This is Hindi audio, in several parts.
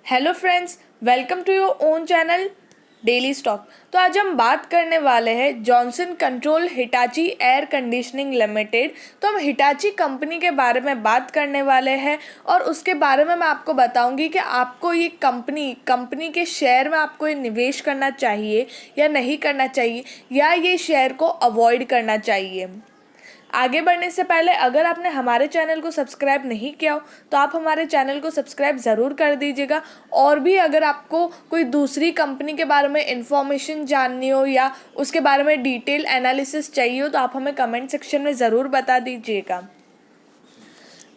Hello friends, welcome to your own channel daily stock. तो आज हम बात करने वाले हैं Johnson control Hitachi air conditioning limited. तो हम हिटाची कंपनी के बारे में बात करने वाले हैं और उसके बारे में मैं आपको बताऊंगी कि आपको ये कंपनी के शेयर में आपको ये निवेश करना चाहिए या नहीं करना चाहिए, या ये शेयर को अवॉइड करना चाहिए। आगे बढ़ने से पहले अगर आपने हमारे चैनल को सब्सक्राइब नहीं किया हो तो आप हमारे चैनल को सब्सक्राइब ज़रूर कर दीजिएगा। और भी अगर आपको कोई दूसरी कंपनी के बारे में इंफॉर्मेशन जाननी हो या उसके बारे में डिटेल एनालिसिस चाहिए हो तो आप हमें कमेंट सेक्शन में ज़रूर बता दीजिएगा।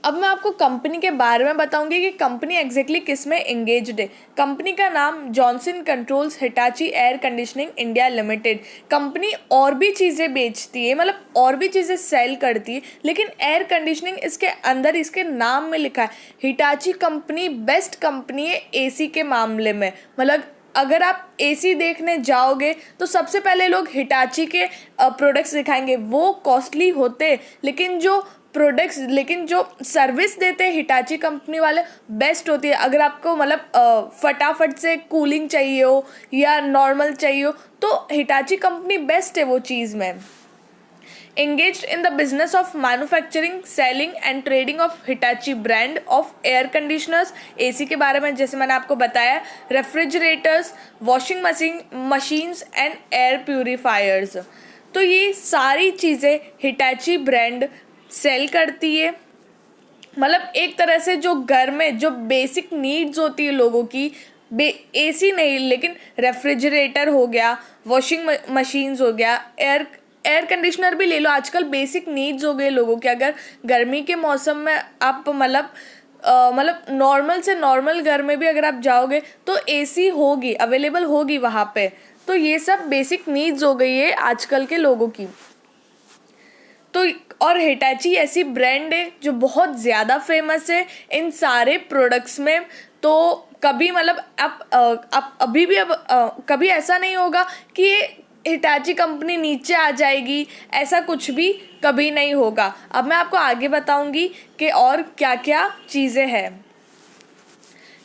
अब मैं आपको कंपनी के बारे में बताऊंगी कि कंपनी एग्जैक्टली किस में एंगेज्ड है। कंपनी का नाम Johnson controls Hitachi air conditioning India limited. Company और भी चीज़ें बेचती है, मतलब और भी चीज़ें सेल करती है, लेकिन एयर कंडीशनिंग इसके अंदर इसके नाम में लिखा है। हिटाची कंपनी बेस्ट कंपनी है एसी के मामले में। मतलब अगर आप एसी देखने जाओगे तो सबसे पहले लोग हिटाची के प्रोडक्ट्स दिखाएंगे। वो कॉस्टली होते लेकिन जो सर्विस देते हैं हिटाची कंपनी वाले बेस्ट होती है। अगर आपको मतलब फटाफट से कूलिंग चाहिए हो या नॉर्मल चाहिए हो तो हिटाची कंपनी बेस्ट है वो चीज़ में। Engaged in the business of manufacturing, selling and trading of Hitachi brand of air conditioners, AC के बारे में जैसे मैंने आपको बताया, refrigerators, washing machines and air purifiers. तो ये सारी चीज़ें हिटाची ब्रांड सेल करती है। मतलब एक तरह से जो घर में जो बेसिक नीड्स होती है लोगों की, एसी नहीं लेकिन रेफ्रिजरेटर हो गया, वॉशिंग मशीन्स हो गया, एयर कंडीशनर भी ले लो। आजकल बेसिक नीड्स हो गए लोगों के। अगर गर्मी के मौसम में आप मतलब नॉर्मल से नॉर्मल घर में भी अगर आप जाओगे तो एसी होगी, अवेलेबल होगी वहाँ पे। तो ये सब बेसिक नीड्स हो गई है आजकल के लोगों की। तो और हिटाची ऐसी ब्रांड है जो बहुत ज़्यादा फेमस है इन सारे प्रोडक्ट्स में। तो कभी मतलब आप अभी भी कभी ऐसा नहीं होगा कि ये हिटाची कंपनी नीचे आ जाएगी, ऐसा कुछ भी कभी नहीं होगा। अब मैं आपको आगे बताऊंगी कि और क्या क्या चीज़ें हैं।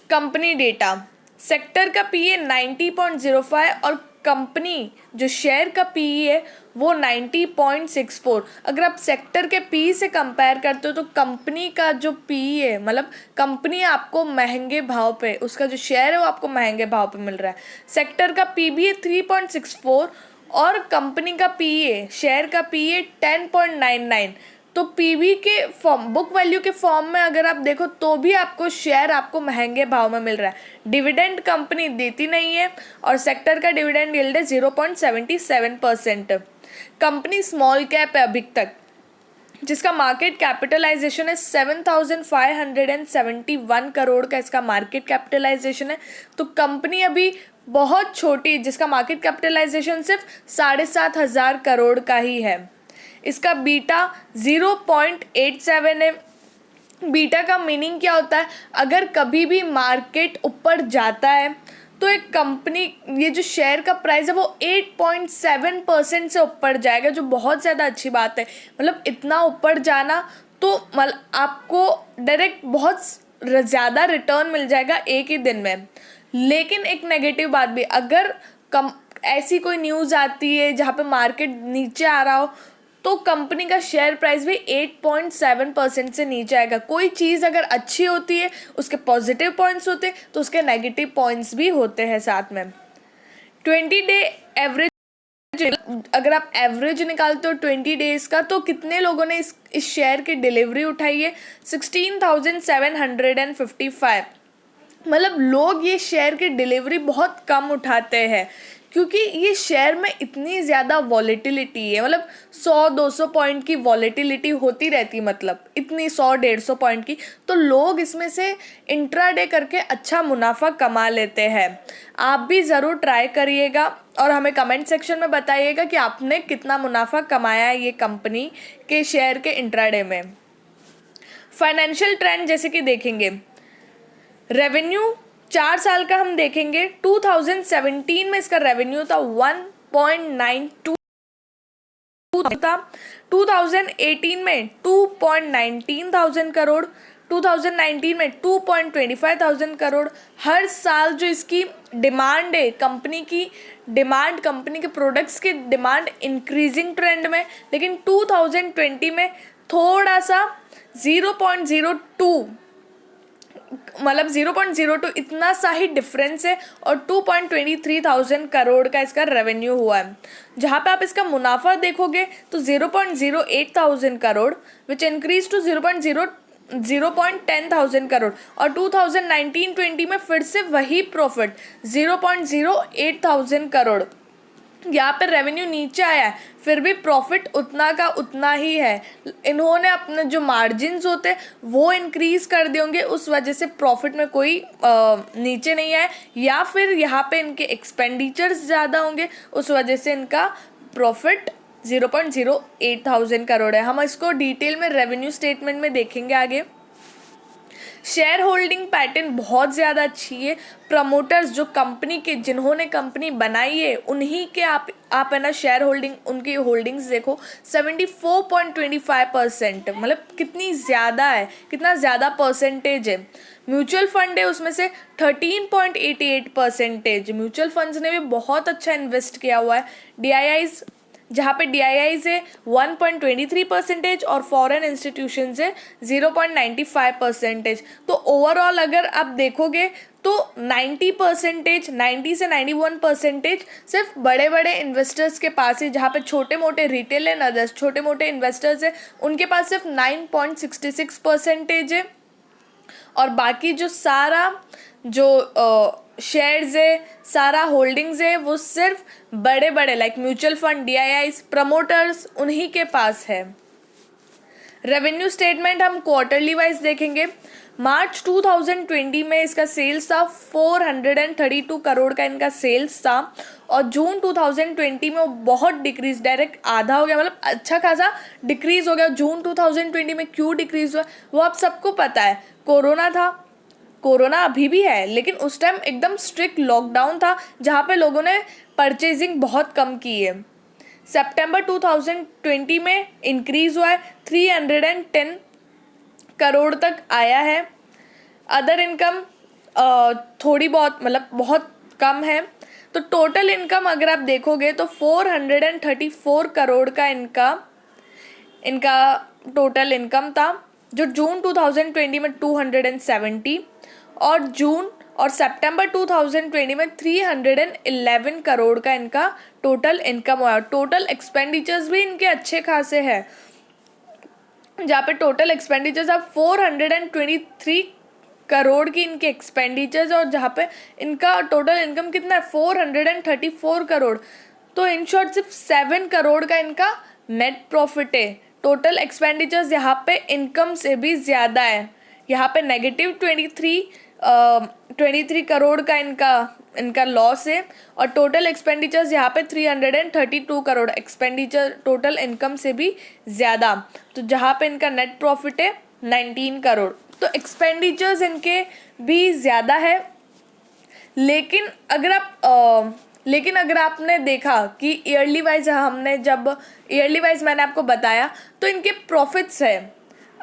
कंपनी डेटा, सेक्टर का पीई 90.05 और कंपनी जो शेयर का पीई है वो 90.64। अगर आप सेक्टर के पीई से कंपेयर करते हो तो कंपनी का जो पीई है, मतलब कंपनी आपको महंगे भाव पे, उसका जो शेयर है वो आपको महंगे भाव पे मिल रहा है। सेक्टर का पीबी है 3.64 और कंपनी का पीई है, शेयर का पीई है 10.99। तो पीवी के फॉर्म, बुक वैल्यू के फॉर्म में अगर आप देखो तो भी आपको शेयर आपको महंगे भाव में मिल रहा है। डिविडेंड कंपनी देती नहीं है और सेक्टर का डिविडेंड यील्ड है 0.77%। कंपनी स्मॉल कैप है अभी तक, जिसका मार्केट कैपिटलाइजेशन है 7,571 करोड़ का इसका मार्केट कैपिटलाइजेशन है। तो कंपनी अभी बहुत छोटी, जिसका मार्केट कैपिटलाइजेशन सिर्फ 7,500 करोड़ का ही है। इसका बीटा 0.87 है। बीटा का मीनिंग क्या होता है? अगर कभी भी मार्केट ऊपर जाता है तो एक कंपनी, ये जो शेयर का प्राइस है वो 8.7% से ऊपर जाएगा, जो बहुत ज़्यादा अच्छी बात है। मतलब इतना ऊपर जाना तो आपको डायरेक्ट बहुत ज़्यादा रिटर्न मिल जाएगा एक ही दिन में। लेकिन एक नेगेटिव बात भी, अगर ऐसी कोई न्यूज़ आती है जहाँ पे मार्केट नीचे आ रहा हो तो कंपनी का शेयर प्राइस भी 8.7% से नीचे आएगा। कोई चीज़ अगर अच्छी होती है उसके पॉजिटिव पॉइंट्स होते हैं तो उसके नेगेटिव पॉइंट्स भी होते हैं साथ में। 20-डे एवरेज, अगर आप एवरेज निकालते हो 20 डेज़ का तो कितने लोगों ने इस शेयर की डिलीवरी उठाई है? 16,755। मतलब लोग ये शेयर की डिलीवरी बहुत कम उठाते हैं क्योंकि ये शेयर में इतनी ज़्यादा वॉलेटिलिटी है। मतलब 100-200 पॉइंट की वॉलेटिलिटी होती रहती, मतलब इतनी 100-150 पॉइंट की। तो लोग इसमें से इंट्राडे करके अच्छा मुनाफा कमा लेते हैं। आप भी ज़रूर ट्राई करिएगा और हमें कमेंट सेक्शन में बताइएगा कि आपने कितना मुनाफा कमाया है ये कंपनी के शेयर के इंट्राडे में। फाइनेंशियल ट्रेंड जैसे कि देखेंगे, रेवेन्यू 4 साल का हम देखेंगे। 2017 में इसका रेवेन्यू था 1.92 था, 2018 में 2.19 थाउजेंड करोड़, 2019 में 2.25 करोड़। हर साल जो इसकी डिमांड है, कंपनी की डिमांड, कंपनी के प्रोडक्ट्स की डिमांड इंक्रीजिंग ट्रेंड में, लेकिन 2020 में थोड़ा सा 0.02 मतलब 0.02 इतना सा ही डिफरेंस है, और 2.23 करोड़ का इसका रेवेन्यू हुआ है। जहाँ पे आप इसका मुनाफा देखोगे तो 0.08 crore which increase to 0.10 crore, और 2019-20 में फिर से वही प्रॉफिट 0.08 करोड़। यहाँ पे रेवेन्यू नीचे आया है, फिर भी प्रॉफिट उतना का उतना ही है। इन्होंने अपने जो मार्जिन्स होते हैं वो इंक्रीज़ कर दिए होंगे, उस वजह से प्रॉफिट में कोई नीचे नहीं आया, या फिर यहाँ पे इनके एक्सपेंडिचर्स ज़्यादा होंगे, उस वजह से इनका प्रॉफिट 0.08 करोड़ है। हम इसको डिटेल में रेवेन्यू स्टेटमेंट में देखेंगे आगे। शेयर होल्डिंग पैटर्न बहुत ज़्यादा अच्छी है। प्रमोटर्स जो कंपनी के, जिन्होंने कंपनी बनाई है, उन्हीं के आप है ना शेयर होल्डिंग, उनकी होल्डिंग्स देखो 74.25%, मतलब कितनी ज़्यादा है, कितना ज़्यादा परसेंटेज है। म्यूचुअल फंड है उसमें से 13.88%। म्यूचुअल फंड्स ने भी बहुत अच्छा इन्वेस्ट किया हुआ है। DIIs, जहाँ पे DIIs है 1.23% और फॉरेन इंस्टीट्यूशन है 0.95%। तो ओवरऑल अगर आप देखोगे तो 90%, 90 से 91% सिर्फ बड़े बड़े इन्वेस्टर्स के पास है, जहाँ पे छोटे मोटे रिटेल एंड अदर्स छोटे मोटे इन्वेस्टर्स है उनके पास सिर्फ 9.66% है। और बाकी जो सारा जो शेयर्स है, सारा होल्डिंग्स है, वो सिर्फ बड़े बड़े like mutual fund, DIIs, promoters, उन्हीं के पास है। रेवेन्यू स्टेटमेंट हम क्वार्टरली वाइज देखेंगे। मार्च 2020 में इसका सेल्स था 432 करोड़ का इनका सेल्स था, और जून 2020 में वो बहुत डिक्रीज, डायरेक्ट आधा हो गया, मतलब अच्छा खासा डिक्रीज हो गया। जून 2020 में क्यों डिक्रीज हुआ वो आप सबको पता है, कोरोना था। कोरोना अभी भी है, लेकिन उस टाइम एकदम स्ट्रिक्ट लॉकडाउन था, जहाँ पे लोगों ने परचेजिंग बहुत कम की है। सितंबर 2020 में इंक्रीज़ हुआ है, 310 करोड़ तक आया है। अदर इनकम थोड़ी बहुत, मतलब बहुत कम है। तो टोटल इनकम अगर आप देखोगे तो 434 करोड़ का इनका टोटल इनकम था, जो जून 2020 में 270, और जून और सितंबर 2020 में 311 करोड़ का इनका टोटल इनकम हुआ। टोटल एक्सपेंडिचर्स भी इनके अच्छे खासे हैं, जहाँ पे टोटल एक्सपेंडिचर्स आप 423 करोड़ की इनके एक्सपेंडिचर्स, और जहाँ पे इनका टोटल इनकम कितना है 434 करोड़। तो इन शॉर्ट सिर्फ 7 करोड़ का इनका नेट प्रॉफिट है। टोटल एक्सपेंडिचर्स यहाँ पे इनकम से भी ज़्यादा है, यहाँ पे नेगेटिव 23 करोड़ का इनका लॉस है, और टोटल एक्सपेंडिचर्स यहाँ पे 332 करोड़ एक्सपेंडिचर टोटल इनकम से भी ज़्यादा। तो जहाँ पे इनका नेट प्रॉफिट है 19 करोड़। तो एक्सपेंडिचर्स इनके भी ज़्यादा है, लेकिन अगर आपने देखा कि ईयरली वाइज, हमने जब ईयरली वाइज मैंने आपको बताया, तो इनके प्रॉफिट्स है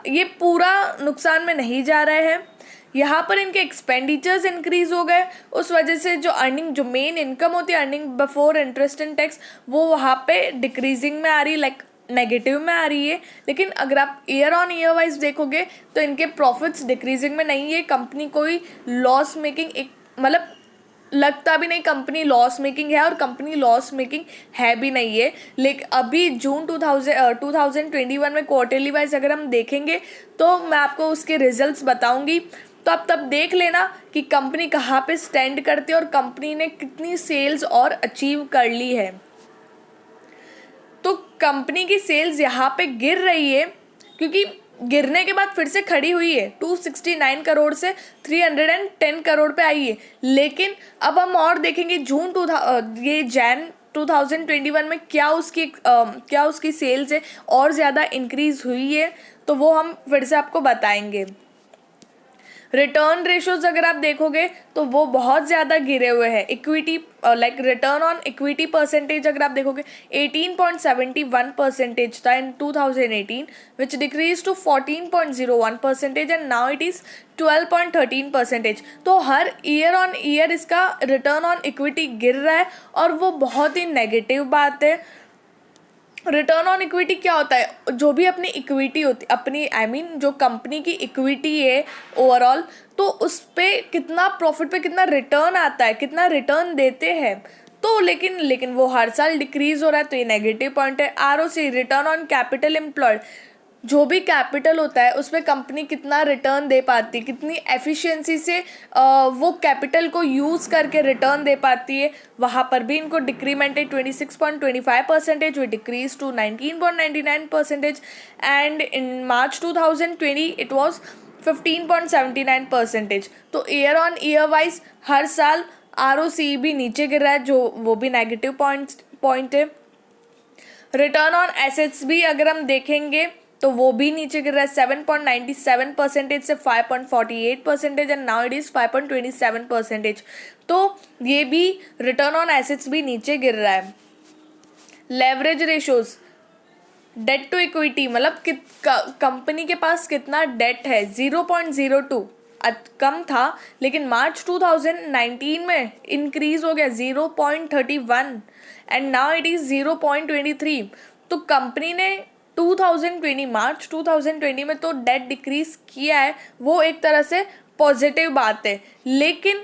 ये पूरा नुकसान में नहीं जा रहे हैं। यहाँ पर इनके एक्सपेंडिचर्स इंक्रीज़ हो गए, उस वजह से जो अर्निंग, जो मेन इनकम होती है earning before interest and tax, वो वहाँ पे डिक्रीजिंग में आ रही, लाइक नेगेटिव में आ रही है। लेकिन अगर आप ईयर ऑन ईयर वाइज देखोगे तो इनके प्रॉफिट्स डिक्रीजिंग में नहीं है। कंपनी कोई लॉस मेकिंग, एक मतलब लगता भी नहीं कंपनी लॉस मेकिंग है, और कंपनी लॉस मेकिंग है भी नहीं है। लेकिन अभी जून 2021 में क्वार्टरली वाइज अगर हम देखेंगे तो मैं आपको उसके रिजल्ट्स बताऊंगी, तो आप तब देख लेना कि कंपनी कहाँ पे स्टैंड करती है और कंपनी ने कितनी सेल्स और अचीव कर ली है। तो कंपनी की सेल्स यहाँ पे गिर रही है, क्योंकि गिरने के बाद फिर से खड़ी हुई है, 269 करोड़ से 310 करोड़ पे आई है। लेकिन अब हम और देखेंगे जैन 2021 में क्या उसकी सेल्स है और ज़्यादा इंक्रीज़ हुई है, तो वो हम फिर से आपको बताएंगे। रिटर्न रेशोज अगर आप देखोगे तो वो बहुत ज़्यादा गिरे हुए हैं। Equity like return on equity percentage अगर आप देखोगे 18.71% था in 2018 which decrease to 14.01% and now it is 12.13%। तो हर ईयर ऑन ईयर इसका रिटर्न ऑन इक्विटी गिर रहा है और वो बहुत ही नेगेटिव बात है। रिटर्न ऑन इक्विटी क्या होता है, जो भी अपनी इक्विटी होती अपनी जो कंपनी की इक्विटी है ओवरऑल, तो उस पे कितना प्रॉफिट पे कितना रिटर्न आता है, कितना रिटर्न देते हैं। तो लेकिन वो हर साल डिक्रीज हो रहा है, तो ये नेगेटिव पॉइंट है। ROC, return on capital employed, जो भी कैपिटल होता है उसमें कंपनी कितना रिटर्न दे पाती है, कितनी एफिशिएंसी से वो कैपिटल को यूज़ करके रिटर्न दे पाती है, वहाँ पर भी इनको डिक्रीमेंट है 26.25%, we decrease to 19.99%, and in March 2020 it was 15.79%। तो ईयर ऑन ईयर वाइज हर साल आरओसी भी नीचे गिर रहा है, जो वो भी नेगेटिव पॉइंट है। रिटर्न ऑन एसेट्स भी अगर हम देखेंगे तो वो भी नीचे गिर रहा है 7.97% से 5.48%, एंड नाउ इट इज़ 5.27%। तो ये भी रिटर्न ऑन एसेट्स भी नीचे गिर रहा है। Leverage ratios, debt to equity, मतलब कंपनी के पास कितना डेट है, 0.02 कम था, लेकिन मार्च 2019 में इंक्रीज हो गया 0.31 एंड नाउ इट इज़ 0.23। तो कंपनी ने 2020 मार्च 2020 में तो डेट डिक्रीज किया है, वो एक तरह से पॉजिटिव बात है। लेकिन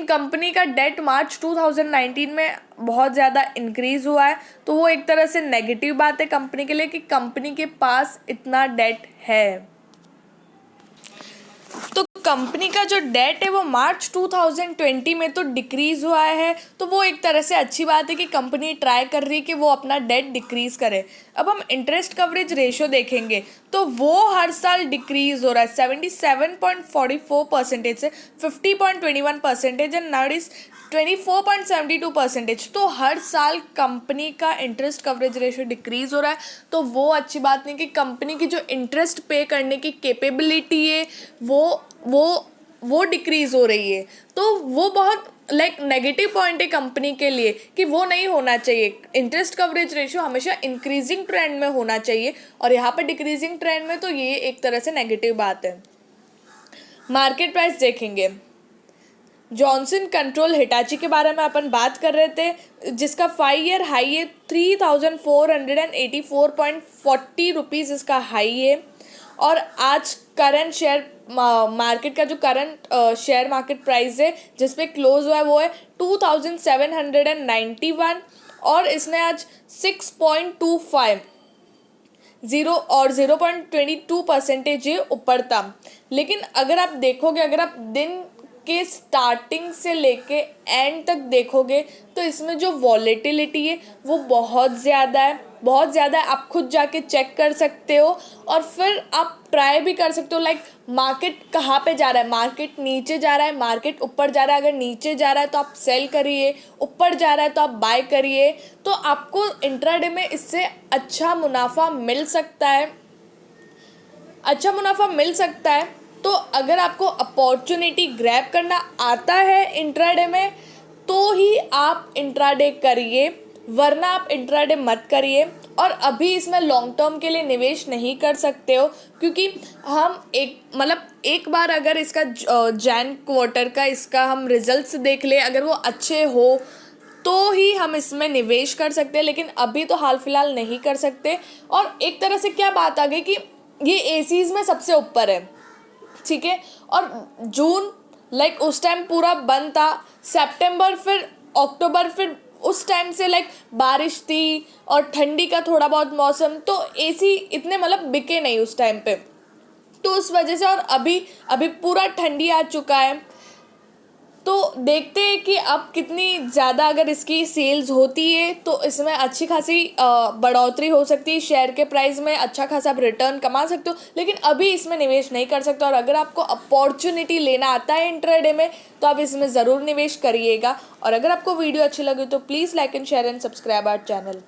कंपनी का डेट मार्च 2019 में बहुत ज़्यादा इंक्रीज़ हुआ है, तो वो एक तरह से नेगेटिव बात है कंपनी के लिए कि कंपनी के पास इतना डेट है। तो कंपनी का जो डेट है वो मार्च 2020 में तो डिक्रीज़ हुआ है, तो वो एक तरह से अच्छी बात है कि कंपनी ट्राई कर रही है कि वो अपना डेट डिक्रीज़ करे। अब हम इंटरेस्ट कवरेज रेशो देखेंगे तो वो हर साल डिक्रीज़ हो रहा है 77.44% से 50.21%, एंड नाउ इज 24.72%। तो हर साल कंपनी का इंटरेस्ट कवरेज रेशियो डिक्रीज हो रहा है, तो वो अच्छी बात नहीं कि कंपनी की जो इंटरेस्ट पे करने की कैपेबिलिटी है वो डिक्रीज हो रही है। तो वो बहुत नेगेटिव पॉइंट है कंपनी के लिए कि वो नहीं होना चाहिए। इंटरेस्ट कवरेज रेशियो हमेशा इंक्रीजिंग ट्रेंड में होना चाहिए और यहाँ पर डिक्रीजिंग ट्रेंड में, तो ये एक तरह से नेगेटिव बात है। मार्केट प्राइस देखेंगे, जॉनसन कंट्रोल हिटाची के बारे में अपन बात कर रहे थे, जिसका 5 ईयर हाई है 3484.40 रुपीज़ इसका हाई है। और आज करंट शेयर मार्केट का जो करंट शेयर मार्केट प्राइस है जिस पे क्लोज हुआ है वो है 2791, और इसने आज 6.25 और 0.22% ये ऊपर था। लेकिन अगर आप देखोगे, अगर आप दिन के स्टार्टिंग से लेके एंड तक देखोगे तो इसमें जो वॉलेटिलिटी है वो बहुत ज़्यादा है। आप खुद जाके चेक कर सकते हो और फिर आप ट्राई भी कर सकते हो मार्केट कहाँ पे जा रहा है, मार्केट नीचे जा रहा है, मार्केट ऊपर जा रहा है। अगर नीचे जा रहा है तो आप सेल करिए, ऊपर जा रहा है तो आप बाय करिए, तो आपको इंट्राडे में इससे अच्छा मुनाफा मिल सकता है। तो अगर आपको अपॉर्चुनिटी ग्रैब करना आता है इंट्राडे में तो ही आप इंट्राडे करिए, वरना आप इंट्राडे मत करिए। और अभी इसमें लॉन्ग टर्म के लिए निवेश नहीं कर सकते हो, क्योंकि हम एक बार अगर इसका जैन क्वार्टर का इसका हम रिजल्ट्स देख ले, अगर वो अच्छे हो तो ही हम इसमें निवेश कर सकते हैं, लेकिन अभी तो हाल फिलहाल नहीं कर सकते। और एक तरह से क्या बात आ गई कि ये एसीज में सबसे ऊपर है, ठीक है। और जून उस टाइम पूरा बंद था, सितंबर फिर अक्टूबर फिर उस टाइम से बारिश थी और ठंडी का थोड़ा बहुत मौसम, तो एसी इतने बिके नहीं उस टाइम पे, तो उस वजह से। और अभी पूरा ठंडी आ चुका है, तो देखते हैं कि अब कितनी ज़्यादा अगर इसकी सेल्स होती है तो इसमें अच्छी खासी बढ़ोतरी हो सकती है, शेयर के प्राइस में अच्छा खासा आप रिटर्न कमा सकते हो। लेकिन अभी इसमें निवेश नहीं कर सकते, और अगर आपको अपॉर्चुनिटी लेना आता है इंट्राडे में तो आप इसमें ज़रूर निवेश करिएगा। और अगर आपको वीडियो अच्छी लगी तो please like and share and subscribe our channel.